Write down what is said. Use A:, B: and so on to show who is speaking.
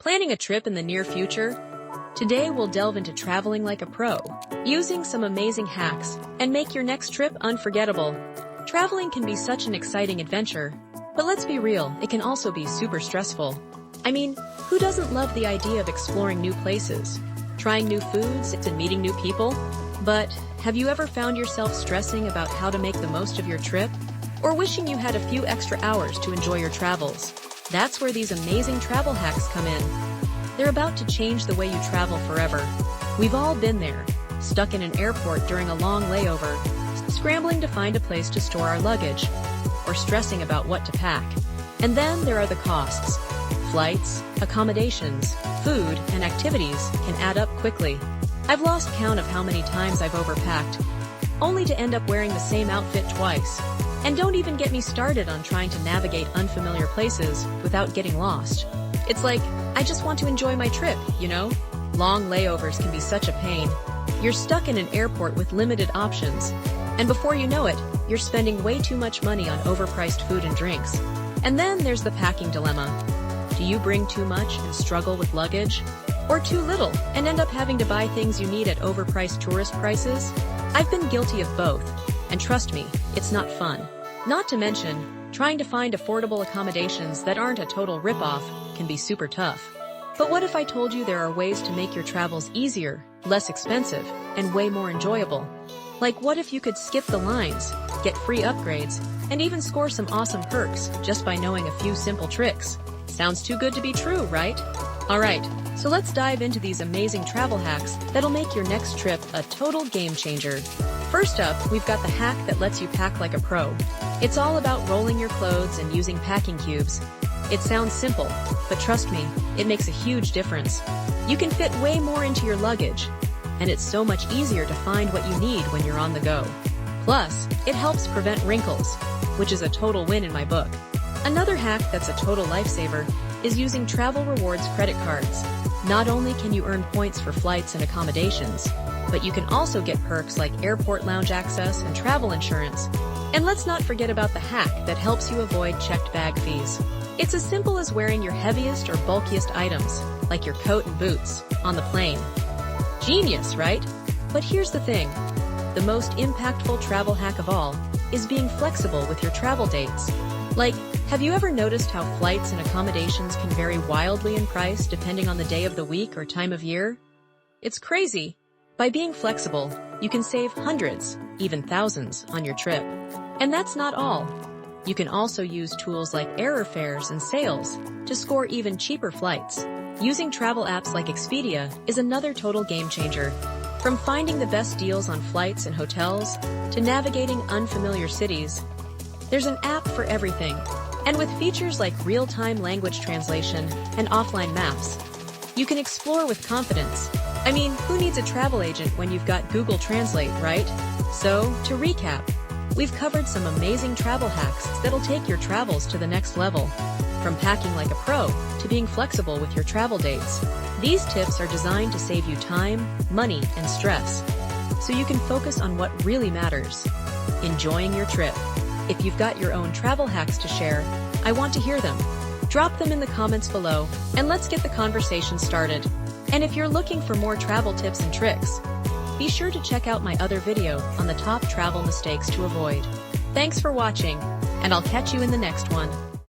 A: Planning a trip in the near future? Today we'll delve into traveling like a pro, using some amazing hacks, and make your next trip unforgettable. Traveling can be such an exciting adventure, but let's be real, it can also be super stressful. I mean, who doesn't love the idea of exploring new places, trying new foods, and meeting new people? But have you ever found yourself stressing about how to make the most of your trip? Or wishing you had a few extra hours to enjoy your travels? That's where these amazing travel hacks come in. They're about to change the way you travel forever. We've all been there, stuck in an airport during a long layover, scrambling to find a place to store our luggage, or stressing about what to pack. And then there are the costs. Flights, accommodations, food, and activities can add up quickly. I've lost count of how many times I've overpacked, only to end up wearing the same outfit twice. And don't even get me started on trying to navigate unfamiliar places without getting lost. It's like, I just want to enjoy my trip, you know? Long layovers can be such a pain. You're stuck in an airport with limited options. And before you know it, you're spending way too much money on overpriced food and drinks. And then there's the packing dilemma. Do you bring too much and struggle with luggage? Or too little and end up having to buy things you need at overpriced tourist prices? I've been guilty of both. And trust me, it's not fun. Not to mention, trying to find affordable accommodations that aren't a total ripoff can be super tough. But what if I told you there are ways to make your travels easier, less expensive, and way more enjoyable? Like what if you could skip the lines, get free upgrades, and even score some awesome perks just by knowing a few simple tricks? Sounds too good to be true, right? Alright, so let's dive into these amazing travel hacks that'll make your next trip a total game changer. First up, we've got the hack that lets you pack like a pro. It's all about rolling your clothes and using packing cubes. It sounds simple, but trust me, it makes a huge difference. You can fit way more into your luggage, and it's so much easier to find what you need when you're on the go. Plus, it helps prevent wrinkles, which is a total win in my book. Another hack that's a total lifesaver is using travel rewards credit cards. Not only can you earn points for flights and accommodations, but you can also get perks like airport lounge access and travel insurance. And let's not forget about the hack that helps you avoid checked bag fees. It's as simple as wearing your heaviest or bulkiest items, like your coat and boots, on the plane. Genius, right? But here's the thing. The most impactful travel hack of all is being flexible with your travel dates. Like, have you ever noticed how flights and accommodations can vary wildly in price depending on the day of the week or time of year? It's crazy. By being flexible, you can save hundreds, even thousands, on your trip. And that's not all. You can also use tools like error fares and sales to score even cheaper flights. Using travel apps like Expedia is another total game changer. From finding the best deals on flights and hotels to navigating unfamiliar cities, there's an app for everything. And with features like real-time language translation and offline maps, you can explore with confidence. I mean, who needs a travel agent when you've got Google Translate, right? So, to recap, we've covered some amazing travel hacks that'll take your travels to the next level. From packing like a pro to being flexible with your travel dates, these tips are designed to save you time, money, and stress, so you can focus on what really matters: enjoying your trip. If you've got your own travel hacks to share, I want to hear them. Drop them in the comments below, and let's get the conversation started. And if you're looking for more travel tips and tricks, be sure to check out my other video on the top travel mistakes to avoid. Thanks for watching, and I'll catch you in the next one.